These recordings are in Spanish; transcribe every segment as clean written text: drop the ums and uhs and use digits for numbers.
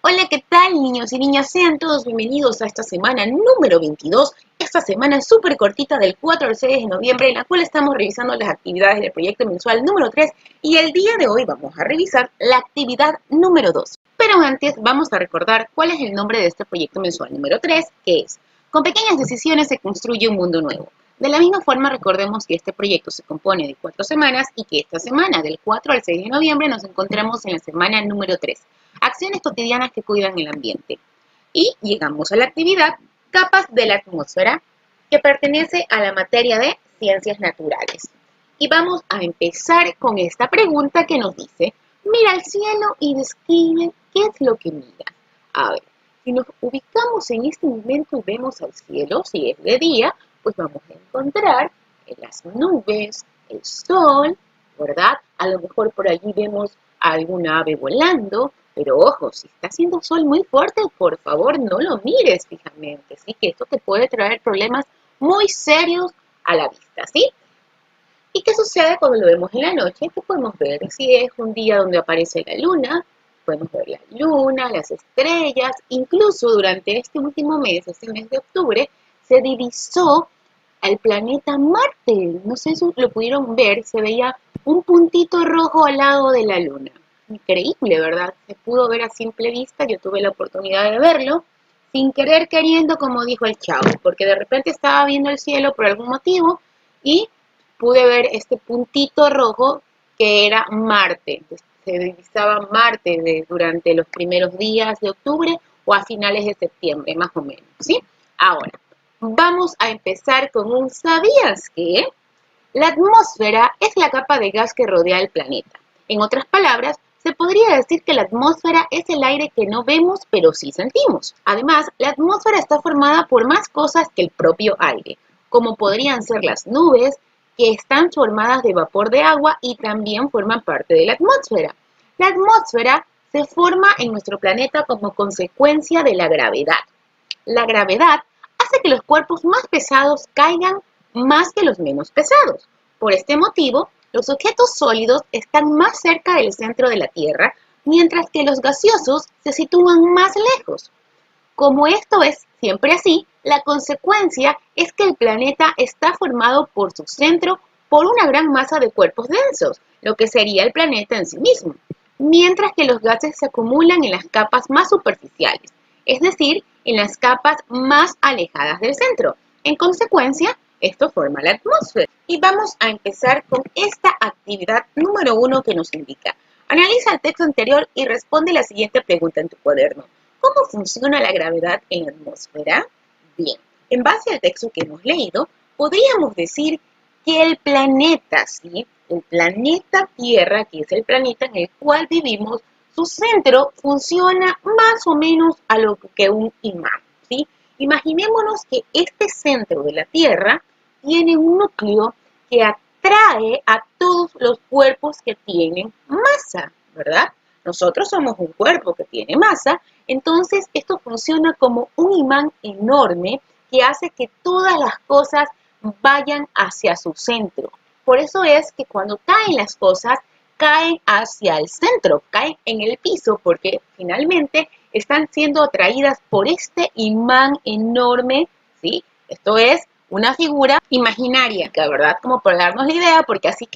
Hola, ¿qué tal, niños y niñas? Sean todos bienvenidos a esta semana número 22, esta semana súper cortita del 4 al 6 de noviembre, en la cual estamos revisando las actividades del proyecto mensual número 3 y el día de hoy vamos a revisar la actividad número 2. Pero antes vamos a recordar cuál es el nombre de este proyecto mensual número 3, que es Con pequeñas decisiones se construye un mundo nuevo. De la misma forma, recordemos que este proyecto se compone de 4 semanas y que esta semana, del 4 al 6 de noviembre, nos encontramos en la semana número 3. Acciones cotidianas que cuidan el ambiente. Y llegamos a la actividad Capas de la atmósfera, que pertenece a la materia de ciencias naturales. Y vamos a empezar con esta pregunta que nos dice, mira al cielo y describe qué es lo que mira. A ver, si nos ubicamos en este momento y vemos al cielo, si es de día, pues vamos a encontrar las nubes, el sol, ¿verdad? A lo mejor por allí vemos a alguna ave volando, pero ojo, si está haciendo sol muy fuerte, por favor no lo mires fijamente, ¿sí? Que esto te puede traer problemas muy serios a la vista, ¿sí? ¿Y qué sucede cuando lo vemos en la noche? ¿Qué podemos ver? Si es un día donde aparece la luna, podemos ver la luna, las estrellas, incluso durante este último mes, este mes de octubre, se divisó al planeta Marte. No sé si lo pudieron ver, se veía un puntito rojo al lado de la luna. Increíble, ¿verdad? Se pudo ver a simple vista, yo tuve la oportunidad de verlo, sin querer queriendo, como dijo el chavo, porque de repente estaba viendo el cielo por algún motivo y pude ver este puntito rojo que era Marte. Se divisaba Marte durante los primeros días de octubre o a finales de septiembre, más o menos, ¿sí? Ahora, vamos a empezar con un ¿sabías qué? La atmósfera es la capa de gas que rodea el planeta. En otras palabras, se podría decir que la atmósfera es el aire que no vemos pero sí sentimos. Además, la atmósfera está formada por más cosas que el propio aire, como podrían ser las nubes, que están formadas de vapor de agua y también forman parte de la atmósfera. La atmósfera se forma en nuestro planeta como consecuencia de la gravedad. La gravedad hace que los cuerpos más pesados caigan más que los menos pesados. Por este motivo, los objetos sólidos están más cerca del centro de la Tierra, mientras que los gaseosos se sitúan más lejos. Como esto es siempre así, la consecuencia es que el planeta está formado por su centro por una gran masa de cuerpos densos, lo que sería el planeta en sí mismo, mientras que los gases se acumulan en las capas más superficiales, es decir, en las capas más alejadas del centro. En consecuencia, esto forma la atmósfera. Y vamos a empezar con esta actividad número 1 que nos indica. Analiza el texto anterior y responde la siguiente pregunta en tu cuaderno. ¿Cómo funciona la gravedad en la atmósfera? Bien, en base al texto que hemos leído, podríamos decir que el planeta, ¿sí? El planeta Tierra, que es el planeta en el cual vivimos, su centro funciona más o menos a lo que un imán, ¿sí? Imaginémonos que este centro de la Tierra tiene un núcleo que atrae a todos los cuerpos que tienen masa, ¿verdad? Nosotros somos un cuerpo que tiene masa, entonces esto funciona como un imán enorme que hace que todas las cosas vayan hacia su centro. Por eso es que cuando caen las cosas, caen hacia el centro, caen en el piso, porque finalmente están siendo atraídas por este imán enorme, ¿sí? Esto es una figura imaginaria, ¿verdad? Como por darnos la idea, porque así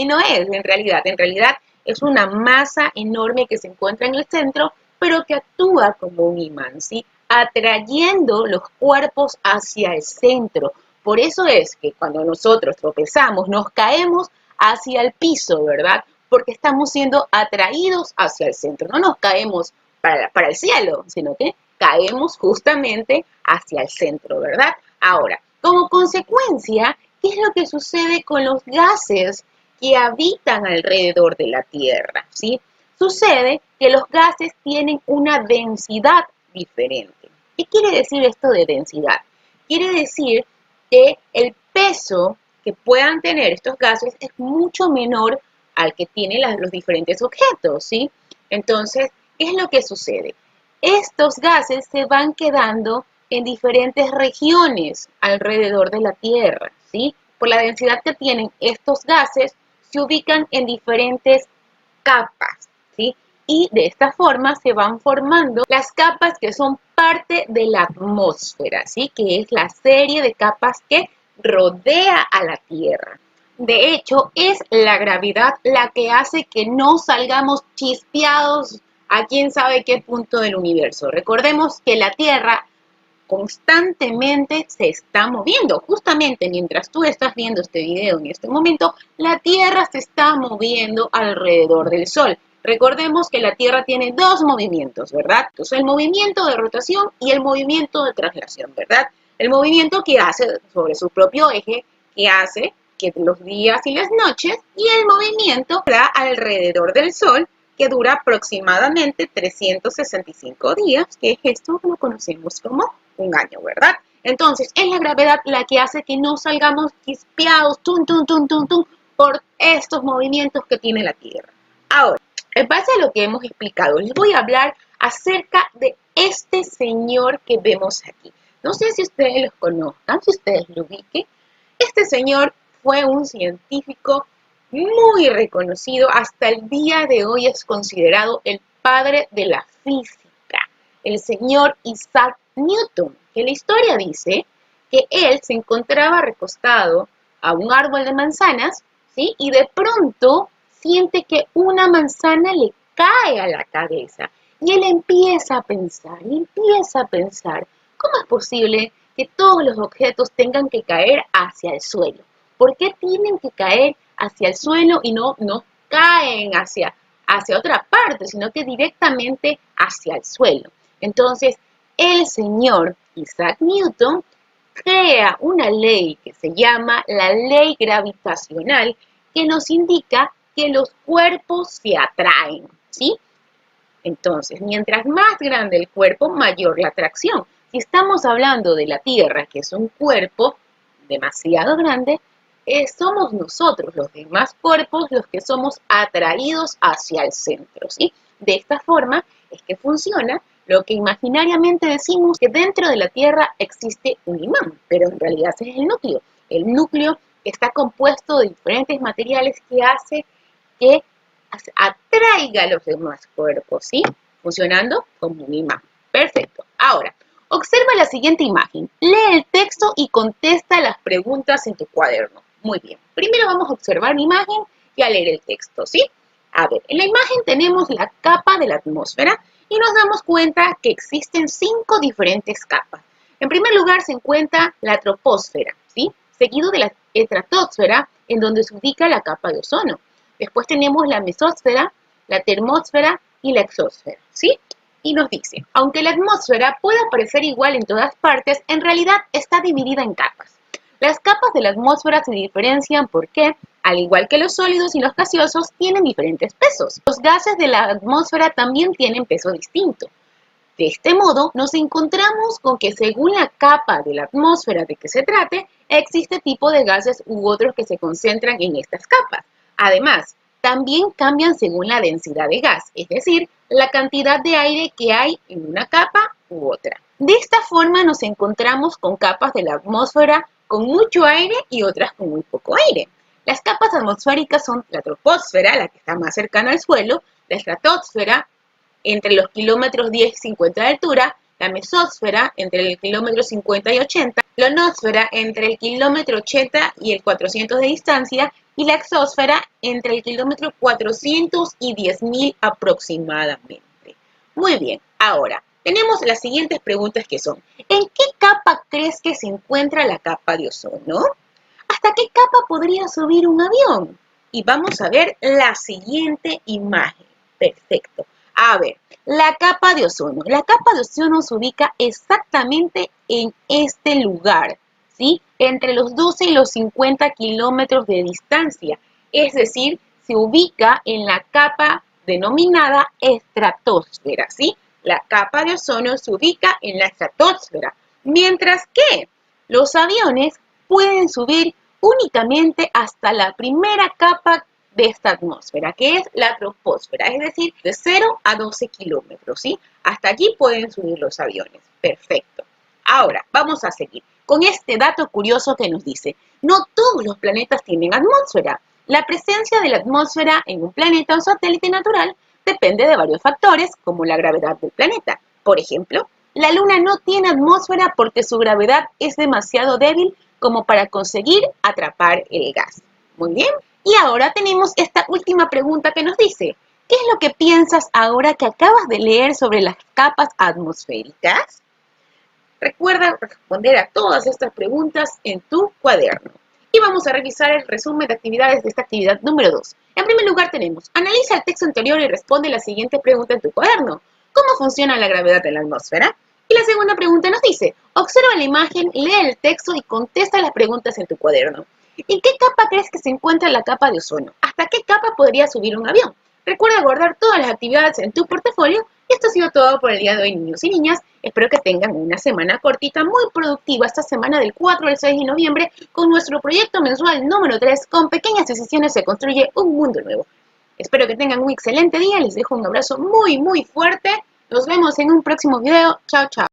no es en realidad. En realidad es una masa enorme que se encuentra en el centro, pero que actúa como un imán, ¿sí? Atrayendo los cuerpos hacia el centro. Por eso es que cuando nosotros tropezamos, nos caemos hacia el piso, ¿verdad? Porque estamos siendo atraídos hacia el centro. No nos caemos para el cielo, sino que caemos justamente hacia el centro, ¿verdad? Ahora, como consecuencia, ¿qué es lo que sucede con los gases que habitan alrededor de la Tierra? ¿Sí? Sucede que los gases tienen una densidad diferente. ¿Qué quiere decir esto de densidad? Quiere decir que el peso que puedan tener estos gases es mucho menor al que tienen los diferentes objetos, ¿sí? Entonces, ¿qué es lo que sucede? Estos gases se van quedando en diferentes regiones alrededor de la Tierra, ¿sí? Por la densidad que tienen estos gases, se ubican en diferentes capas, ¿sí? Y de esta forma se van formando las capas que son parte de la atmósfera, ¿sí? Que es la serie de capas que rodea a la Tierra. De hecho, es la gravedad la que hace que no salgamos chispeados a quién sabe qué punto del universo. Recordemos que la Tierra constantemente se está moviendo. Justamente mientras tú estás viendo este video en este momento, la Tierra se está moviendo alrededor del Sol. Recordemos que la Tierra tiene dos movimientos, ¿verdad? Entonces, el movimiento de rotación y el movimiento de traslación, ¿verdad? El movimiento que hace sobre su propio eje, que hace que los días y las noches, y el movimiento da alrededor del Sol, que dura aproximadamente 365 días, que es esto que lo conocemos como un año, ¿verdad? Entonces, es la gravedad la que hace que no salgamos chispeados, por estos movimientos que tiene la Tierra. Ahora, en base a lo que hemos explicado, les voy a hablar acerca de este señor que vemos aquí. No sé si ustedes lo conozcan, si ustedes lo ubiquen. Este señor fue un científico muy reconocido, hasta el día de hoy es considerado el padre de la física, el señor Isaac Newton, que la historia dice que él se encontraba recostado a un árbol de manzanas, ¿sí? Y de pronto siente que una manzana le cae a la cabeza y él empieza a pensar, ¿cómo es posible que todos los objetos tengan que caer hacia el suelo? ¿Por qué tienen que caer hacia el suelo y no caen hacia otra parte, sino que directamente hacia el suelo? Entonces, el señor Isaac Newton crea una ley que se llama la ley gravitacional, que nos indica que los cuerpos se atraen, ¿sí? Entonces, mientras más grande el cuerpo, mayor la atracción. Si estamos hablando de la Tierra, que es un cuerpo demasiado grande, somos nosotros, los demás cuerpos, los que somos atraídos hacia el centro, ¿sí? De esta forma es que funciona lo que imaginariamente decimos que dentro de la Tierra existe un imán, pero en realidad ese es el núcleo. El núcleo está compuesto de diferentes materiales que hace que atraiga a los demás cuerpos, ¿sí? Funcionando como un imán. Perfecto. Ahora, observa la siguiente imagen. Lee el texto y contesta las preguntas en tu cuaderno. Muy bien. Primero vamos a observar la imagen y a leer el texto, ¿sí? A ver, en la imagen tenemos la capa de la atmósfera y nos damos cuenta que existen 5 diferentes capas. En primer lugar se encuentra la troposfera, ¿sí? Seguido de la estratosfera, en donde se ubica la capa de ozono. Después tenemos la mesósfera, la termósfera y la exósfera, ¿sí? Y nos dice, aunque la atmósfera pueda parecer igual en todas partes, en realidad está dividida en capas. Las capas de la atmósfera se diferencian porque, al igual que los sólidos y los gaseosos, tienen diferentes pesos. Los gases de la atmósfera también tienen peso distinto. De este modo, nos encontramos con que según la capa de la atmósfera de que se trate, existe tipo de gases u otros que se concentran en estas capas. Además, también cambian según la densidad de gas, es decir, la cantidad de aire que hay en una capa u otra. De esta forma nos encontramos con capas de la atmósfera con mucho aire y otras con muy poco aire. Las capas atmosféricas son la troposfera, la que está más cercana al suelo, la estratosfera, entre los kilómetros 10 y 50 de altura, la mesósfera entre el kilómetro 50 y 80, la ionosfera entre el kilómetro 80 y el 400 de distancia y la exósfera entre el kilómetro 400 y 10.000 aproximadamente. Muy bien, ahora tenemos las siguientes preguntas que son: ¿en qué capa crees que se encuentra la capa de ozono? ¿Hasta qué capa podría subir un avión? Y vamos a ver la siguiente imagen. Perfecto. A ver, la capa de ozono. La capa de ozono se ubica exactamente en este lugar, ¿sí? Entre los 12 y los 50 kilómetros de distancia. Es decir, se ubica en la capa denominada estratosfera, ¿sí? La capa de ozono se ubica en la estratosfera. Mientras que los aviones pueden subir únicamente hasta la primera capa de esta atmósfera, que es la troposfera, es decir, de 0 a 12 kilómetros, ¿sí? Hasta allí pueden subir los aviones. Perfecto. Ahora, vamos a seguir con este dato curioso que nos dice, no todos los planetas tienen atmósfera. La presencia de la atmósfera en un planeta o satélite natural depende de varios factores, como la gravedad del planeta. Por ejemplo, la Luna no tiene atmósfera porque su gravedad es demasiado débil como para conseguir atrapar el gas. Muy bien. Y ahora tenemos esta última pregunta que nos dice, ¿qué es lo que piensas ahora que acabas de leer sobre las capas atmosféricas? Recuerda responder a todas estas preguntas en tu cuaderno. Y vamos a revisar el resumen de actividades de esta actividad número 2. En primer lugar tenemos, analiza el texto anterior y responde la siguiente pregunta en tu cuaderno. ¿Cómo funciona la gravedad de la atmósfera? Y la segunda pregunta nos dice, observa la imagen, lee el texto y contesta las preguntas en tu cuaderno. ¿En qué capa crees que se encuentra la capa de ozono? ¿Hasta qué capa podría subir un avión? Recuerda guardar todas las actividades en tu portafolio. Y esto ha sido todo por el día de hoy, niños y niñas. Espero que tengan una semana cortita, muy productiva esta semana del 4 al 6 de noviembre con nuestro proyecto mensual número 3. Con pequeñas decisiones se construye un mundo nuevo. Espero que tengan un excelente día. Les dejo un abrazo muy, muy fuerte. Nos vemos en un próximo video. Chao, chao.